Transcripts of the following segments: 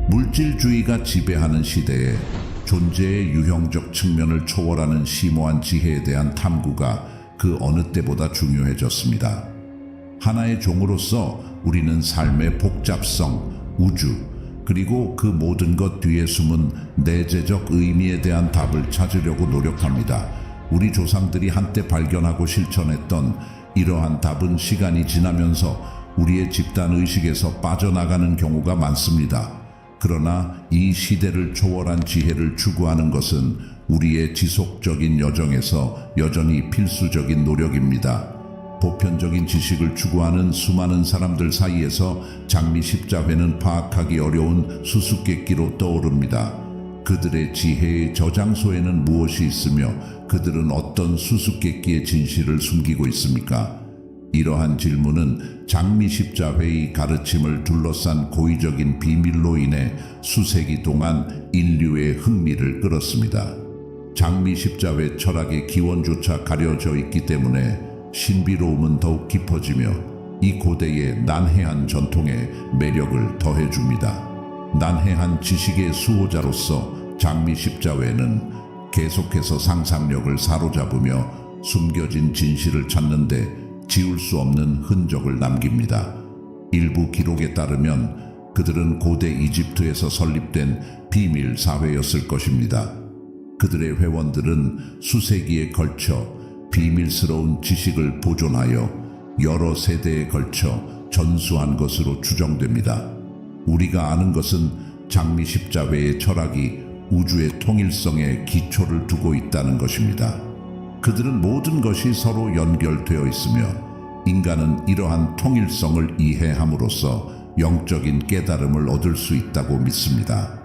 물질주의가 지배하는 시대에 존재의 유형적 측면을 초월하는 심오한 지혜에 대한 탐구가 그 어느 때보다 중요해졌습니다. 하나의 종으로서 우리는 삶의 복잡성, 우주, 그리고 그 모든 것 뒤에 숨은 내재적 의미에 대한 답을 찾으려고 노력합니다. 우리 조상들이 한때 발견하고 실천했던 이러한 답은 시간이 지나면서 우리의 집단 의식에서 빠져나가는 경우가 많습니다. 그러나 이 시대를 초월한 지혜를 추구하는 것은 우리의 지속적인 여정에서 여전히 필수적인 노력입니다. 보편적인 지식을 추구하는 수많은 사람들 사이에서 장미십자회는 파악하기 어려운 수수께끼로 떠오릅니다. 그들의 지혜의 저장소에는 무엇이 있으며 그들은 어떤 수수께끼의 진실을 숨기고 있습니까? 이러한 질문은 장미십자회의 가르침을 둘러싼 고의적인 비밀로 인해 수세기 동안 인류의 흥미를 끌었습니다. 장미십자회 철학의 기원조차 가려져 있기 때문에 신비로움은 더욱 깊어지며 이 고대의 난해한 전통에 매력을 더해줍니다. 난해한 지식의 수호자로서 장미십자회는 계속해서 상상력을 사로잡으며 숨겨진 진실을 찾는데 지울 수 없는 흔적을 남깁니다. 일부 기록에 따르면 그들은 고대 이집트에서 설립된 비밀 사회였을 것입니다. 그들의 회원들은 수세기에 걸쳐 비밀스러운 지식을 보존하여 여러 세대에 걸쳐 전수한 것으로 추정됩니다. 우리가 아는 것은 장미십자회의 철학이 우주의 통일성에 기초를 두고 있다는 것입니다. 그들은 모든 것이 서로 연결되어 있으며 인간은 이러한 통일성을 이해함으로써 영적인 깨달음을 얻을 수 있다고 믿습니다.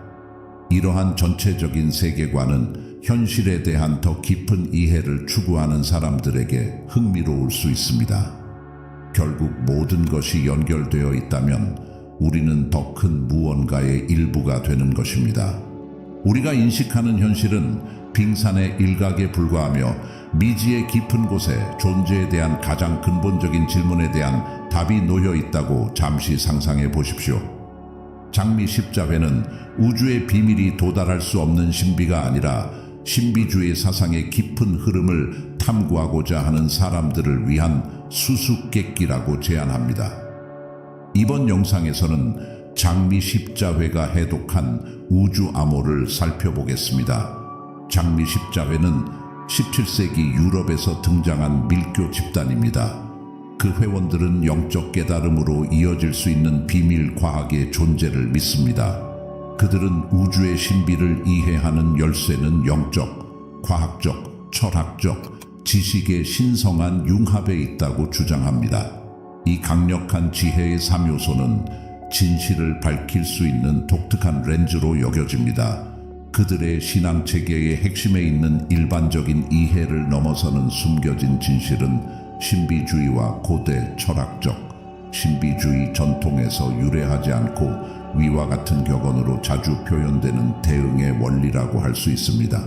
이러한 전체적인 세계관은 현실에 대한 더 깊은 이해를 추구하는 사람들에게 흥미로울 수 있습니다. 결국 모든 것이 연결되어 있다면 우리는 더 큰 무언가의 일부가 되는 것입니다. 우리가 인식하는 현실은 빙산의 일각에 불과하며 미지의 깊은 곳에 존재에 대한 가장 근본적인 질문에 대한 답이 놓여 있다고 잠시 상상해 보십시오. 장미십자회는 우주의 비밀이 도달할 수 없는 신비가 아니라 신비주의 사상의 깊은 흐름을 탐구하고자 하는 사람들을 위한 수수께끼라고 제안합니다. 이번 영상에서는 장미십자회가 해독한 우주 암호를 살펴보겠습니다. 장미십자회는 17세기 유럽에서 등장한 밀교 집단입니다. 그 회원들은 영적 깨달음으로 이어질 수 있는 비밀 과학의 존재를 믿습니다. 그들은 우주의 신비를 이해하는 열쇠는 영적, 과학적, 철학적, 지식의 신성한 융합에 있다고 주장합니다. 이 강력한 지혜의 3요소는 진실을 밝힐 수 있는 독특한 렌즈로 여겨집니다. 그들의 신앙체계의 핵심에 있는 일반적인 이해를 넘어서는 숨겨진 진실은 신비주의와 고대 철학적, 신비주의 전통에서 유래하지 않고 위와 같은 격언으로 자주 표현되는 대응의 원리라고 할 수 있습니다.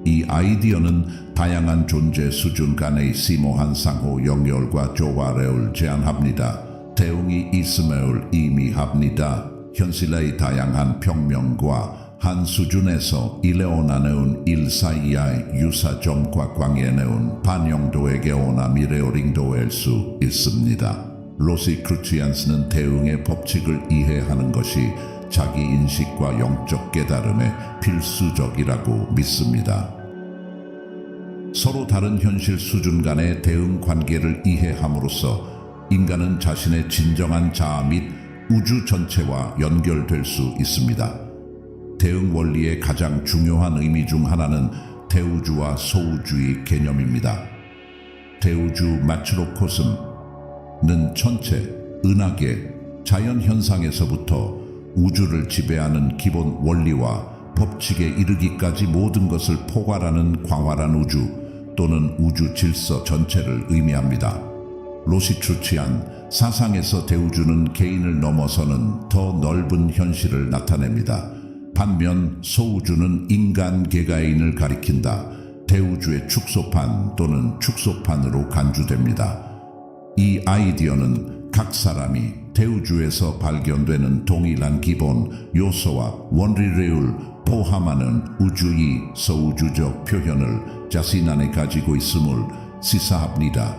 이 아이디어는 다양한 존재 수준 간의 심오한 상호 연결과 조화를 제안합니다. 대응이 있음을 의미합니다. 현실의 다양한 평면과 한 수준에서 일레오나네운 일 사이의 유사점과 관계내운 반영도에게 오나 미래어링도일 수 있습니다. 로시크루치안스는 대응의 법칙을 이해하는 것이 자기 인식과 영적 깨달음에 필수적이라고 믿습니다. 서로 다른 현실 수준 간의 대응 관계를 이해함으로써 인간은 자신의 진정한 자아 및 우주 전체와 연결될 수 있습니다. 대응 원리의 가장 중요한 의미 중 하나는 대우주와 소우주의 개념입니다. 대우주 마츠로코스는 천체, 은하계, 자연현상에서부터 우주를 지배하는 기본 원리와 법칙에 이르기까지 모든 것을 포괄하는 광활한 우주 또는 우주 질서 전체를 의미합니다. 로시크루치안 사상에서 대우주는 개인을 넘어서는 더 넓은 현실을 나타냅니다. 반면 소우주는 인간 개개인을 가리킨다. 대우주의 축소판 또는 축소판으로 간주됩니다. 이 아이디어는 각 사람이 대우주에서 발견되는 동일한 기본 요소와 원리를 포함하는 우주의 소우주적 표현을 자신 안에 가지고 있음을 시사합니다.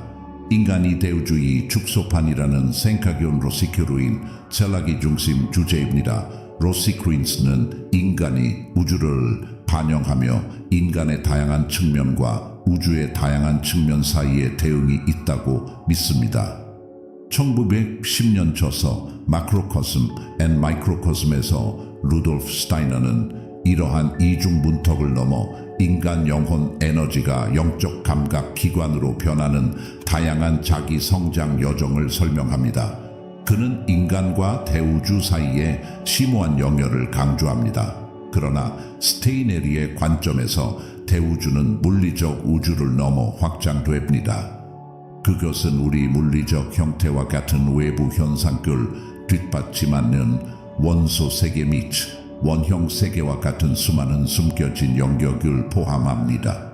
인간이 대우주의 축소판이라는 생각형 로시크루인 첼라기 중심 주제입니다. 로시크루인스는 인간이 우주를 반영하며 인간의 다양한 측면과 우주의 다양한 측면 사이에 대응이 있다고 믿습니다. 1910년 저서 마크로코스մ 앤 마이크로코스m에서 루돌프 스타이너는 이러한 이중 문턱을 넘어 인간 영혼 에너지가 영적 감각 기관으로 변하는 다양한 자기 성장 여정을 설명합니다. 그는 인간과 대우주 사이에 심오한 연결을 강조합니다. 그러나 스테이네리의 관점에서 대우주는 물리적 우주를 넘어 확장됩니다. 그것은 우리 물리적 형태와 같은 외부 현상을 뒷받침하는 원소 세계 및 원형 세계와 같은 수많은 숨겨진 영역을 포함합니다.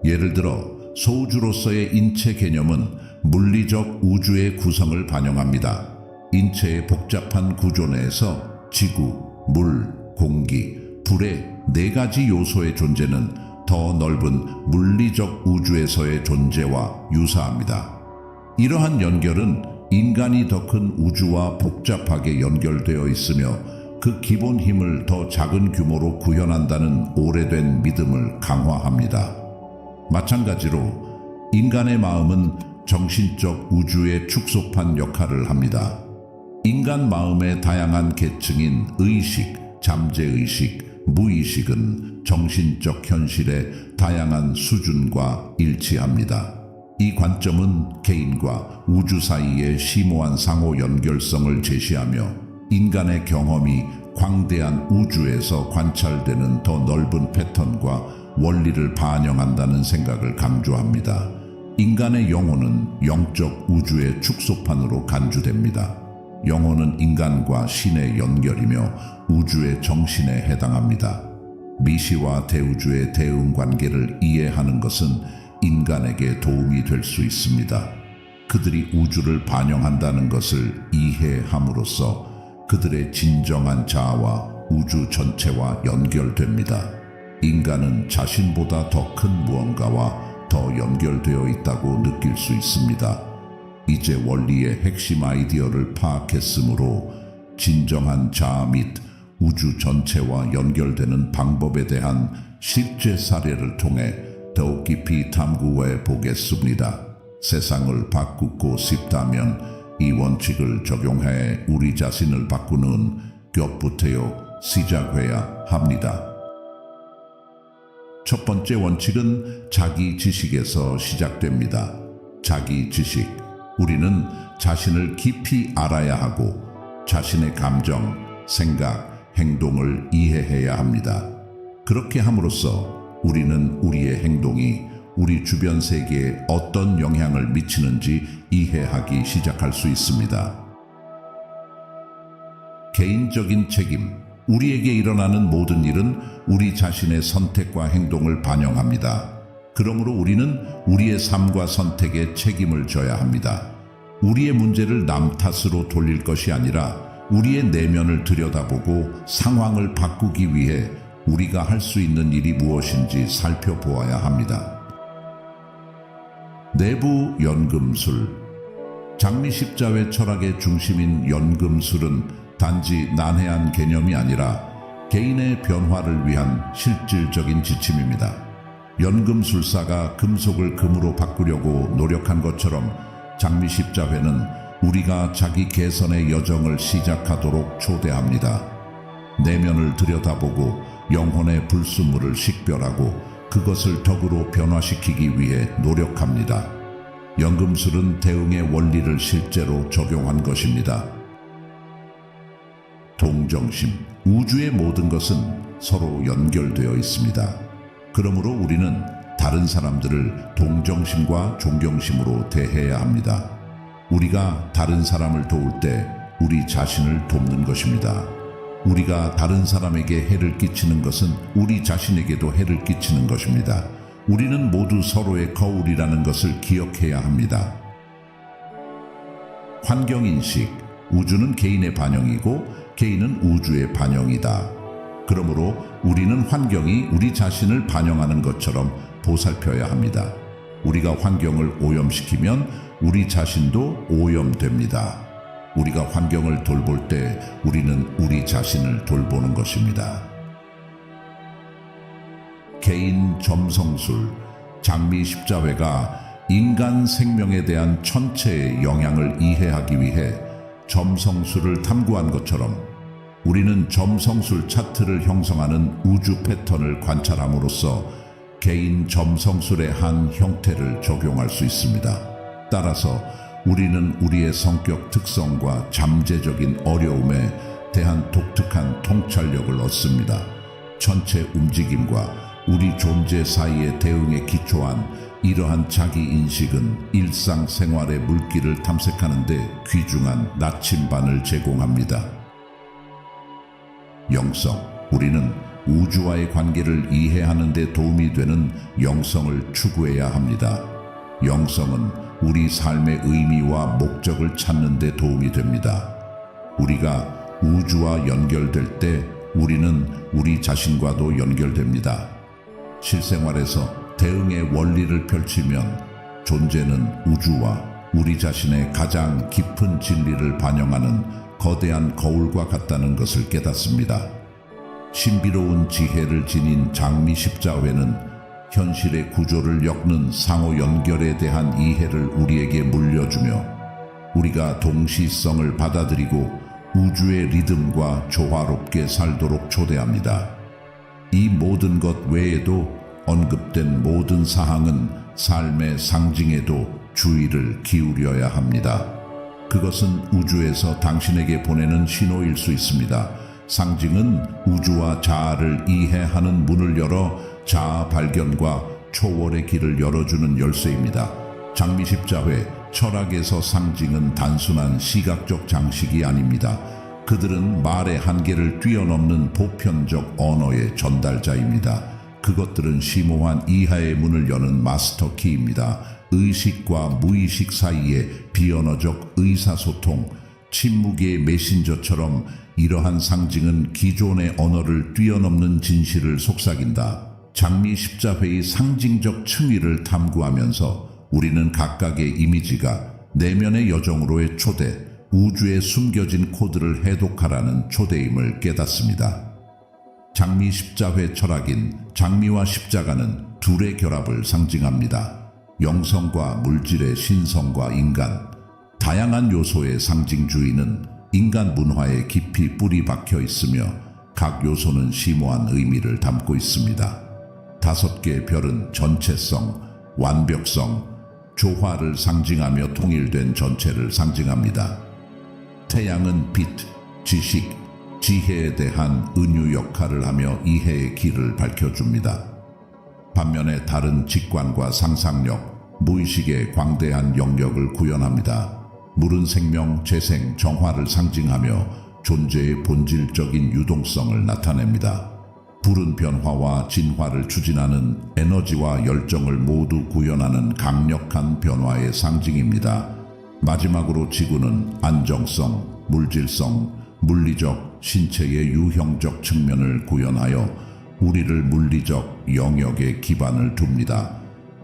예를 들어 소우주로서의 인체 개념은 물리적 우주의 구성을 반영합니다. 인체의 복잡한 구조 내에서 지구, 물, 공기, 불의 4가지 요소의 존재는 더 넓은 물리적 우주에서의 존재와 유사합니다. 이러한 연결은 인간이 더 큰 우주와 복잡하게 연결되어 있으며 그 기본 힘을 더 작은 규모로 구현한다는 오래된 믿음을 강화합니다. 마찬가지로 인간의 마음은 정신적 우주의 축소판 역할을 합니다. 인간 마음의 다양한 계층인 의식, 잠재의식, 무의식은 정신적 현실의 다양한 수준과 일치합니다. 이 관점은 개인과 우주 사이의 심오한 상호 연결성을 제시하며 인간의 경험이 광대한 우주에서 관찰되는 더 넓은 패턴과 원리를 반영한다는 생각을 강조합니다. 인간의 영혼은 영적 우주의 축소판으로 간주됩니다. 영혼은 인간과 신의 연결이며 우주의 정신에 해당합니다. 미시와 대우주의 대응 관계를 이해하는 것은 인간에게 도움이 될 수 있습니다. 그들이 우주를 반영한다는 것을 이해함으로써 그들의 진정한 자아와 우주 전체와 연결됩니다. 인간은 자신보다 더 큰 무언가와 더 연결되어 있다고 느낄 수 있습니다. 이제 원리의 핵심 아이디어를 파악했으므로 진정한 자아 및 우주 전체와 연결되는 방법에 대한 실제 사례를 통해 더욱 깊이 탐구해 보겠습니다. 세상을 바꾸고 싶다면 이 원칙을 적용해 우리 자신을 바꾸는 것부터 시작해야 합니다. 첫 번째 원칙은 자기 지식에서 시작됩니다. 자기 지식. 우리는 자신을 깊이 알아야 하고 자신의 감정, 생각, 행동을 이해해야 합니다. 그렇게 함으로써 우리는 우리의 행동이 우리 주변 세계에 어떤 영향을 미치는지 이해하기 시작할 수 있습니다. 개인적인 책임. 우리에게 일어나는 모든 일은 우리 자신의 선택과 행동을 반영합니다. 그러므로 우리는 우리의 삶과 선택에 책임을 져야 합니다. 우리의 문제를 남 탓으로 돌릴 것이 아니라 우리의 내면을 들여다보고 상황을 바꾸기 위해 우리가 할 수 있는 일이 무엇인지 살펴보아야 합니다. 내부 연금술. 장미십자회 철학의 중심인 연금술은 단지 난해한 개념이 아니라 개인의 변화를 위한 실질적인 지침입니다. 연금술사가 금속을 금으로 바꾸려고 노력한 것처럼 장미십자회는 우리가 자기 개선의 여정을 시작하도록 초대합니다. 내면을 들여다보고 영혼의 불순물을 식별하고 그것을 덕으로 변화시키기 위해 노력합니다. 연금술은 대응의 원리를 실제로 적용한 것입니다. 동정심. 우주의 모든 것은 서로 연결되어 있습니다. 그러므로 우리는 다른 사람들을 동정심과 존경심으로 대해야 합니다. 우리가 다른 사람을 도울 때 우리 자신을 돕는 것입니다. 우리가 다른 사람에게 해를 끼치는 것은 우리 자신에게도 해를 끼치는 것입니다. 우리는 모두 서로의 거울이라는 것을 기억해야 합니다. 환경인식, 우주는 개인의 반영이고 개인은 우주의 반영이다. 그러므로 우리는 환경이 우리 자신을 반영하는 것처럼 보살펴야 합니다. 우리가 환경을 오염시키면 우리 자신도 오염됩니다. 우리가 환경을 돌볼 때 우리는 우리 자신을 돌보는 것입니다. 개인 점성술, 장미 십자회가 인간 생명에 대한 천체의 영향을 이해하기 위해 점성술을 탐구한 것처럼 우리는 점성술 차트를 형성하는 우주 패턴을 관찰함으로써 개인 점성술의 한 형태를 적용할 수 있습니다. 따라서 우리는 우리의 성격 특성과 잠재적인 어려움에 대한 독특한 통찰력을 얻습니다. 전체 움직임과 우리 존재 사이의 대응에 기초한 이러한 자기인식은 일상생활의 물길을 탐색하는 데 귀중한 나침반을 제공합니다. 영성, 우리는 우주와의 관계를 이해하는 데 도움이 되는 영성을 추구해야 합니다. 영성은 우리 삶의 의미와 목적을 찾는 데 도움이 됩니다. 우리가 우주와 연결될 때 우리는 우리 자신과도 연결됩니다. 실생활에서 대응의 원리를 펼치면 존재는 우주와 우리 자신의 가장 깊은 진리를 반영하는 거대한 거울과 같다는 것을 깨닫습니다. 신비로운 지혜를 지닌 장미 십자회는 현실의 구조를 엮는 상호 연결에 대한 이해를 우리에게 물려주며 우리가 동시성을 받아들이고 우주의 리듬과 조화롭게 살도록 초대합니다. 이 모든 것 외에도 언급된 모든 사항은 삶의 상징에도 주의를 기울여야 합니다. 그것은 우주에서 당신에게 보내는 신호일 수 있습니다. 상징은 우주와 자아를 이해하는 문을 열어 자아 발견과 초월의 길을 열어주는 열쇠입니다. 장미 십자회, 철학에서 상징은 단순한 시각적 장식이 아닙니다. 그들은 말의 한계를 뛰어넘는 보편적 언어의 전달자입니다. 그것들은 심오한 이하의 문을 여는 마스터 키입니다. 의식과 무의식 사이의 비언어적 의사소통, 침묵의 메신저처럼 이러한 상징은 기존의 언어를 뛰어넘는 진실을 속삭인다. 장미 십자회의 상징적 층위를 탐구하면서 우리는 각각의 이미지가 내면의 여정으로의 초대, 우주에 숨겨진 코드를 해독하라는 초대임을 깨닫습니다. 장미 십자회 철학인 장미와 십자가는 둘의 결합을 상징합니다. 영성과 물질의 신성과 인간, 다양한 요소의 상징주의는 인간 문화에 깊이 뿌리 박혀 있으며 각 요소는 심오한 의미를 담고 있습니다. 5개의 별은 전체성, 완벽성, 조화를 상징하며 통일된 전체를 상징합니다. 태양은 빛, 지식, 지혜에 대한 은유 역할을 하며 이해의 길을 밝혀줍니다. 반면에 달은 직관과 상상력, 무의식의 광대한 영역을 구현합니다. 물은 생명, 재생, 정화를 상징하며 존재의 본질적인 유동성을 나타냅니다. 불은 변화와 진화를 추진하는 에너지와 열정을 모두 구현하는 강력한 변화의 상징입니다. 마지막으로 지구는 안정성, 물질성, 물리적, 신체의 유형적 측면을 구현하여 우리를 물리적 영역에 기반을 둡니다.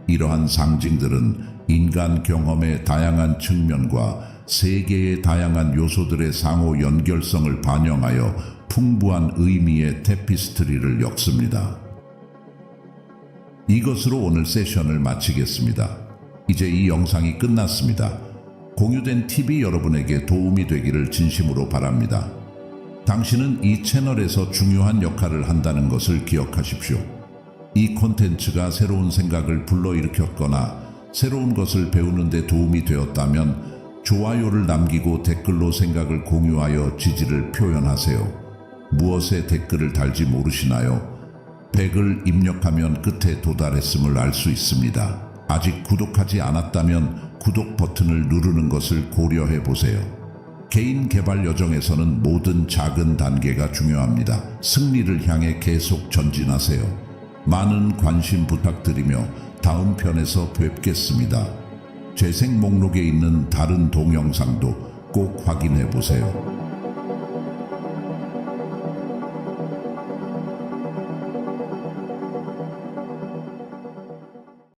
이러한 상징들은 인간 경험의 다양한 측면과 세계의 다양한 요소들의 상호 연결성을 반영하여 풍부한 의미의 테피스트리를 엮습니다. 이것으로 오늘 세션을 마치겠습니다. 이제 이 영상이 끝났습니다. 공유된 팁이 여러분에게 도움이 되기를 진심으로 바랍니다. 당신은 이 채널에서 중요한 역할을 한다는 것을 기억하십시오. 이 콘텐츠가 새로운 생각을 불러일으켰거나 새로운 것을 배우는 데 도움이 되었다면 좋아요를 남기고 댓글로 생각을 공유하여 지지를 표현하세요. 무엇에 댓글을 달지 모르시나요? 100을 입력하면 끝에 도달했음을 알 수 있습니다. 아직 구독하지 않았다면 구독 버튼을 누르는 것을 고려해 보세요. 개인 개발 여정에서는 모든 작은 단계가 중요합니다. 승리를 향해 계속 전진하세요. 많은 관심 부탁드리며 다음 편에서 뵙겠습니다. 재생 목록에 있는 다른 동영상도 꼭 확인해 보세요.